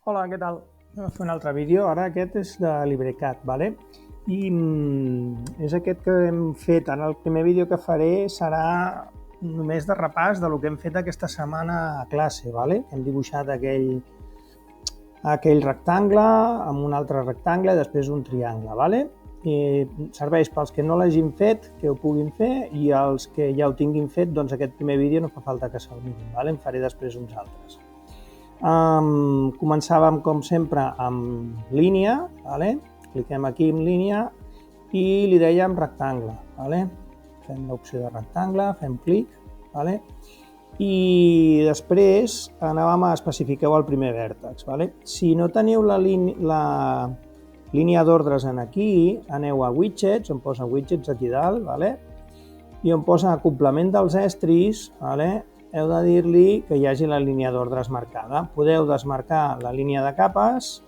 Hola, què tal? Anem a fer un altre vídeo. Ara aquest és de LibreCAD, ¿vale? I és aquest que hem fet. Ara el primer vídeo que faré serà només de repàs del que hem fet aquesta setmana a classe, ¿vale? Hem dibuixat aquell rectangle amb un altre rectangle i després un triangle, ¿vale? I serveix pels que no l'hagin fet, que ho puguin fer, i els que ja ho tinguin fet, doncs aquest primer vídeo no fa falta que se'l mirin, ¿vale? En faré després uns altres. Començàvem com sempre amb línia, ¿vale? Cliquem aquí en línia i li dèiem rectangle, ¿vale? Fem l'opció de rectangle, fem clic, ¿vale? I després anàvem a especificar el primer vèrtex, ¿vale? Si no teniu la línia d'ordres en aquí, aneu a widgets, on posa widgets aquí dalt, ¿vale? I on posa complement dels estris, ¿vale? Heu de dir-li que hi hagi la línia d'ordres marcada. Podeu desmarcar la línia de capes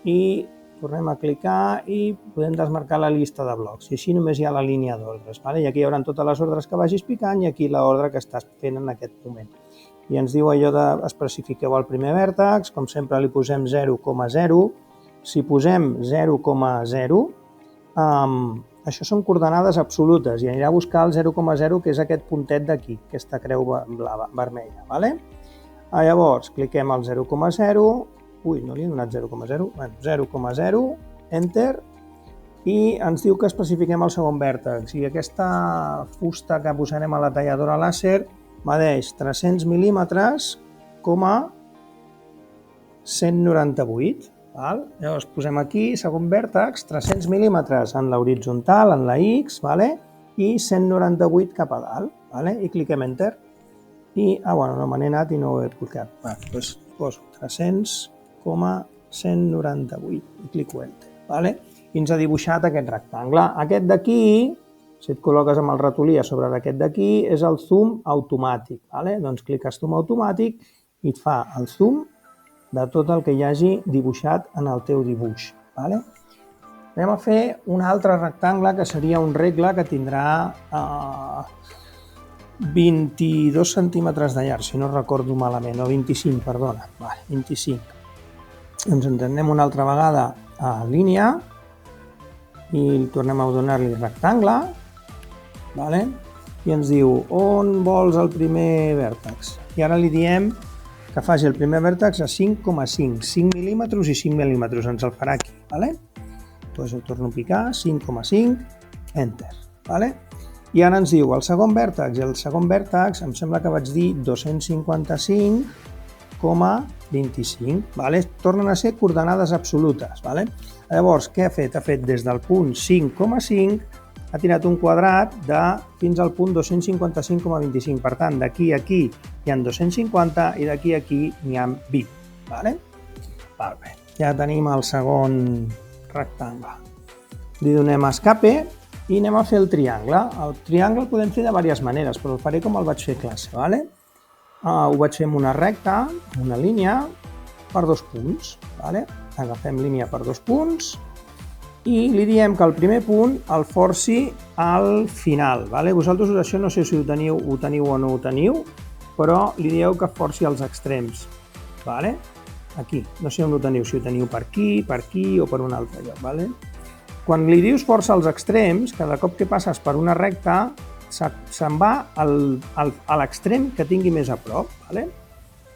i tornem a clicar i podem desmarcar la llista de blocs. I així només hi ha la línia d'ordres. I aquí hi haurà totes les ordres que vagis picant i aquí l'ordre que estàs fent en aquest moment. I ens diu allò de especifiqueu el primer vèrtex, com sempre li posem 0,0. Si posem 0,0, això són coordenades absolutes i anirà a buscar el 0,0, que és aquest puntet d'aquí, aquesta creu vermella. Llavors, cliquem al 0,0, ui, no li he donat 0,0, 0,0, enter, i ens diu que especifiquem el segon vèrtex. I aquesta fusta que posarem a la talladora làser medeix 300 mil·límetres, 198. Llavors posem aquí, segon vèrtex, 300 mil·límetres en l'horitzontal, en la X, i 198 cap a dalt, i cliquem Enter. I, no me n'he anat i no ho he clicat. Doncs poso 300,198 i clico Enter. I ens ha dibuixat aquest rectangle. Aquest d'aquí, si et col·loques amb el ratolí a sobre d'aquest d'aquí, és el zoom automàtic. Doncs cliques zoom automàtic i et fa el zoom de tot el que hi hagi dibuixat en el teu dibuix. Anem a fer un altre rectangle que seria un regle que tindrà 22 centímetres de llarg, si no recordo malament, o 25, perdona, 25. Ens anem una altra vegada a línia i tornem a donar-li rectangle i ens diu on vols el primer vèrtex. I ara li diem que faci el primer vèrtex a 5,5, 5 mil·límetres i 5 mil·límetres, ens el farà aquí. Doncs ho torno a picar, 5,5, Enter. I ara ens diu el segon vèrtex, i el segon vèrtex em sembla que vaig dir 255,25. Tornen a ser coordenades absolutes. Llavors, què ha fet? Ha fet des del punt 5,5, ha tirat un quadrat fins al punt 255,25. Per tant, d'aquí a aquí hi ha 250 i d'aquí a aquí n'hi ha 20. Ja tenim el segon rectangle. Li donem escape i anem a fer el triangle. El triangle el podem fer de diverses maneres, però el faré com el vaig fer a classe. Ho vaig fer amb una recta, una línia, per 2 punts. Agafem línia per 2 punts i li diem que el primer punt el forci al final. Vosaltres això no sé si ho teniu o no ho teniu, però li dieu que forci als extrems. Aquí, no sé on ho teniu, si ho teniu per aquí o per un altre lloc. Quan li dius força als extrems, cada cop que passes per una recta, se'n va a l'extrem que tingui més a prop.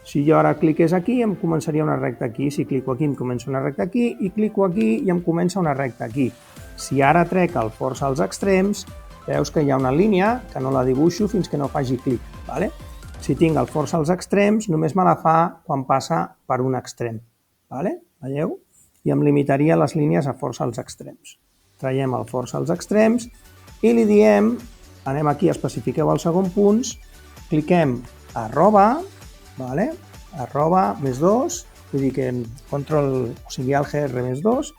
Si jo ara cliqués aquí, em començaria una recta aquí. Si clico aquí, em comença una recta aquí. I clico aquí i em comença una recta aquí. Si ara trec el força als extrems, veus que hi ha una línia que no la dibuixo fins que no faci clic. Si tinc el força als extrems, només me la fa quan passa per un extrem. Veieu? I em limitaria les línies a força als extrems. Traiem el força als extrems i li diem, anem aquí, especifiqueu el segon punt, cliquem arroba, arroba més 2, vull dir que control, o sigui, el GR més 2,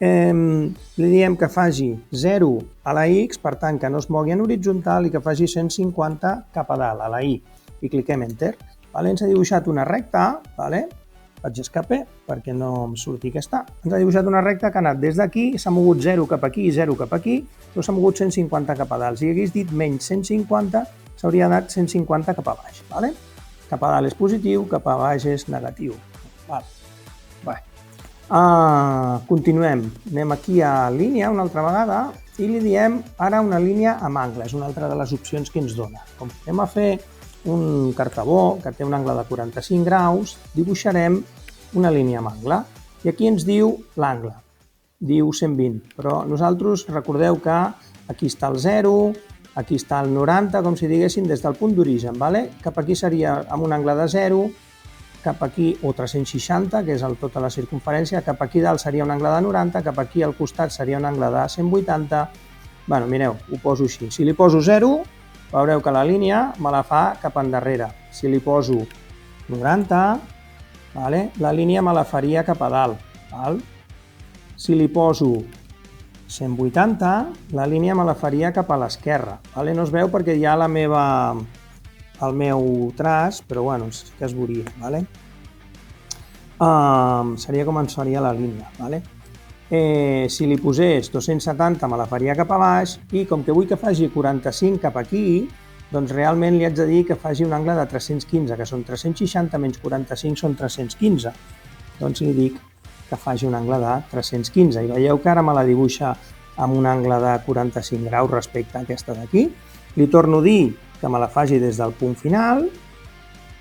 li diem que faci 0 a la X, per tant que no es mogui en horitzontal i que faci 150 cap a dalt, a la Y, i cliquem Enter. Ens ha dibuixat una recta, faig escape perquè no em surti aquesta, ens ha dibuixat una recta que ha anat des d'aquí, s'ha mogut 0 cap aquí i 0 cap aquí, però s'ha mogut 150 cap a dalt. Si hagués dit menys 150, s'hauria anat 150 cap a baix. Cap a dalt és positiu, cap a baix és negatiu. Bé. Continuem. Anem aquí a línia una altra vegada i li diem ara una línia amb angle. És una altra de les opcions que ens dona. Com que anem a fer un cartabó que té un angle de 45 graus, dibuixarem una línia amb angle. I aquí ens diu l'angle. Diu 120, però nosaltres recordeu que aquí està el 0, aquí està el 90, com si diguéssim des del punt d'origen. Cap aquí seria amb un angle de 0, cap aquí, o 360, que és tota la circunferència, cap aquí dalt seria un angle de 90, cap aquí al costat seria un angle de 180. Bueno, mireu, ho poso així. Si li poso 0, veureu que la línia me la fa cap endarrere. Si li poso 90, la línia me la faria cap a dalt. Si li poso 180, la línia me la faria cap a l'esquerra. No es veu perquè hi ha el meu traç, però bueno, sí que es veuria. Seria com ens faria la línia. Si li posés 270 me la faria cap a baix i com que vull que faci 45 cap aquí, doncs realment li haig de dir que faci un angle de 315, que són 360 menys 45 són 315. Doncs li dic que faci un angle de 315 i veieu que ara me la dibuixa amb un angle de 45 graus respecte a aquesta d'aquí. Li torno a dir que me la faci des del punt final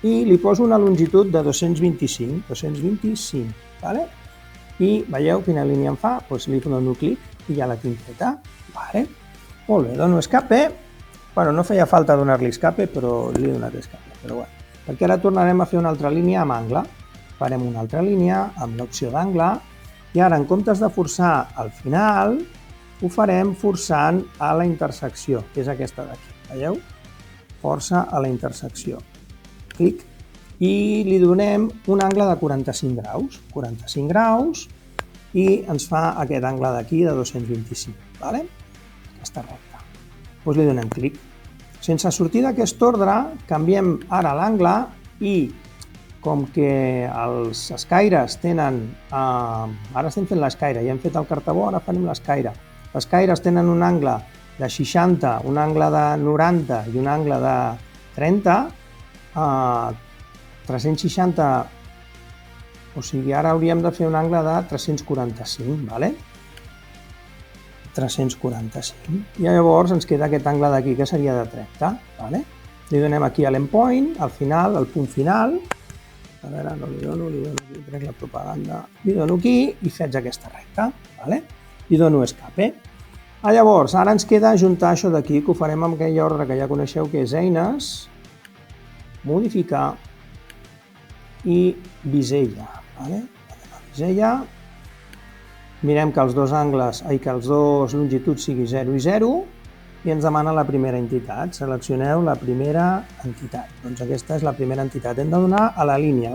i li poso una longitud de 225. I veieu quina línia em fa? Doncs li dono clic i ja la tinc feta. Molt bé, dono escape. Bueno, no feia falta donar-li escape, però li he donat escape. Perquè ara tornarem a fer una altra línia amb angle. Farem una altra línia amb l'opció d'angle i ara en comptes de forçar al final ho farem forçant a la intersecció, que és aquesta d'aquí. Veieu? Força a la intersecció. Clic. I li donem un angle de 45 graus. 45 graus i ens fa aquest angle d'aquí de 225. Aquesta recta. Doncs li donem clic. Sense sortir d'aquest ordre, canviem ara l'angle i com que els escaires tenen... Ara estem fent l'escaire, ja hem fet el cartabó, ara farem l'escaire. Les escaires tenen un angle de 60, un angle de 90 i un angle de 30. 360, o sigui, ara hauríem de fer un angle de 345, 345. I llavors ens queda aquest angle d'aquí, que seria de 30. Li donem aquí a l'endpoint, al final, al punt final. A veure, no li dono aquí, trec la propaganda. Li dono aquí i faig aquesta recta. Li dono escape. Llavors, ara ens queda ajuntar això d'aquí, que ho farem amb aquella ordre que ja coneixeu, que és eines, modificar i bisella. Bisella. Mirem que els dos longituds sigui 0 i 0 i ens demana la primera entitat. Seleccioneu la primera entitat. Doncs aquesta és la primera entitat. Hem de donar a la línia.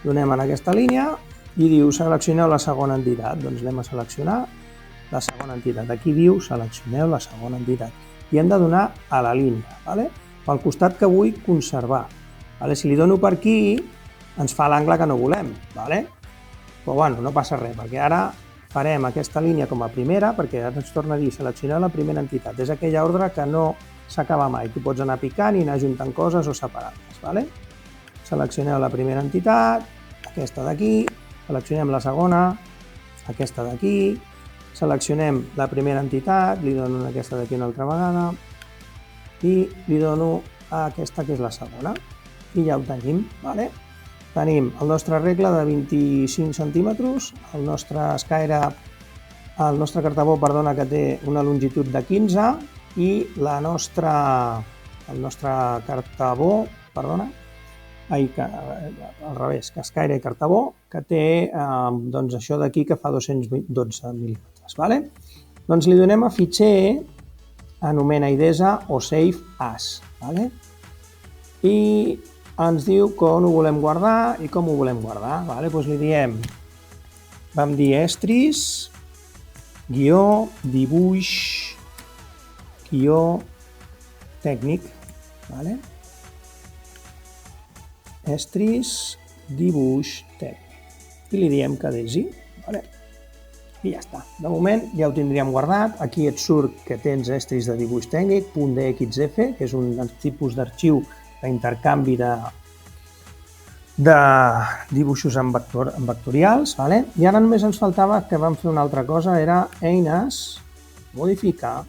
Donem en aquesta línia i diu seleccioneu la segona entitat. Doncs anem a seleccionar la segona entitat. Aquí diu seleccioneu la segona entitat. I hem de donar a la línia, pel costat que vull conservar. Si li dono per aquí, ens fa l'angle que no volem. Però bueno, no passa res, perquè ara farem aquesta línia com a primera, perquè ara ens torna a dir seleccioneu la primera entitat. És aquella ordre que no s'acaba mai. Tu pots anar picant i anar ajuntant coses o separant-les. Seleccioneu la primera entitat, aquesta d'aquí, seleccionem la segona, aquesta d'aquí, seleccionem la primera entitat, li dono aquesta d'aquí una altra vegada i li dono a aquesta que és la segona. I ja ho tenim. Tenim el nostre regle de 25 centímetres, el nostre cartabó, que té una longitud de 15 i el nostre cartabó, al revés, escaire i cartabó, que té això d'aquí que fa 212 mil·límetres. Doncs li donem a fitxer, anomena idesa o save as. I ens diu on ho volem guardar i com ho volem guardar. Doncs li diem, vam dir estris, guió, dibuix, guió, tècnic. Estris, dibuix, tècnic. I li diem que desi. I ja està. De moment ja ho tindríem guardat. Aquí et surt que tens estris de dibuix tècnic, .dxf, que és un tipus d'arxiu d'intercanvi de dibuixos en vectorials, vale? I ara només ens faltava que vam fer una altra cosa, era eines, modificar.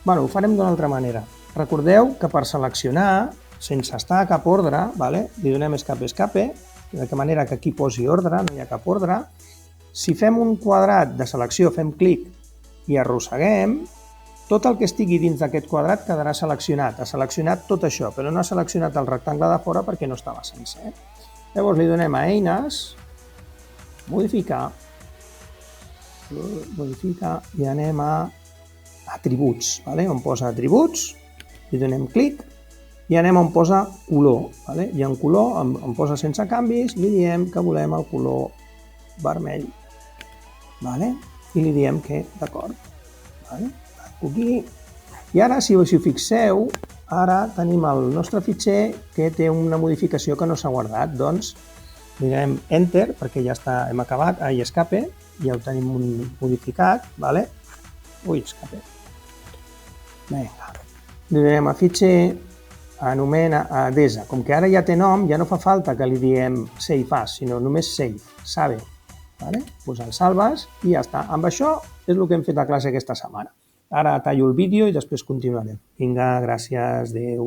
Bueno, ho farem d'una altra manera. Recordeu que per seleccionar, sense estar a cap ordre, vale? Li donem escape, de manera que aquí posi ordre, no hi ha cap ordre. Si fem un quadrat de selecció, fem clic i arrosseguem, tot el que estigui dins d'aquest quadrat quedarà seleccionat. Ha seleccionat tot això, però no ha seleccionat el rectangle de fora perquè no estava sencer. Llavors li donem a eines, modificar, i anem a atributs, on posa atributs, li donem clic i anem on posa color. I en color, on posa sense canvis, li diem que volem el color vermell. I li diem que d'acord. Aquí. I ara, si us hi fixeu, ara tenim el nostre fitxer que té una modificació que no s'ha guardat. Doncs li donem Enter perquè ja està, hem acabat, i escape, ja ho tenim modificat. Ui, escape. Vinga. Li donem a fitxer, anomena a desa. Com que ara ja té nom, ja no fa falta que li diem save as, sinó només save, save. Pues el salves i ja està. Amb això és el que hem fet a classe aquesta setmana. Ara tallo el vídeo i després continuarem. Vinga, gràcies, adeu.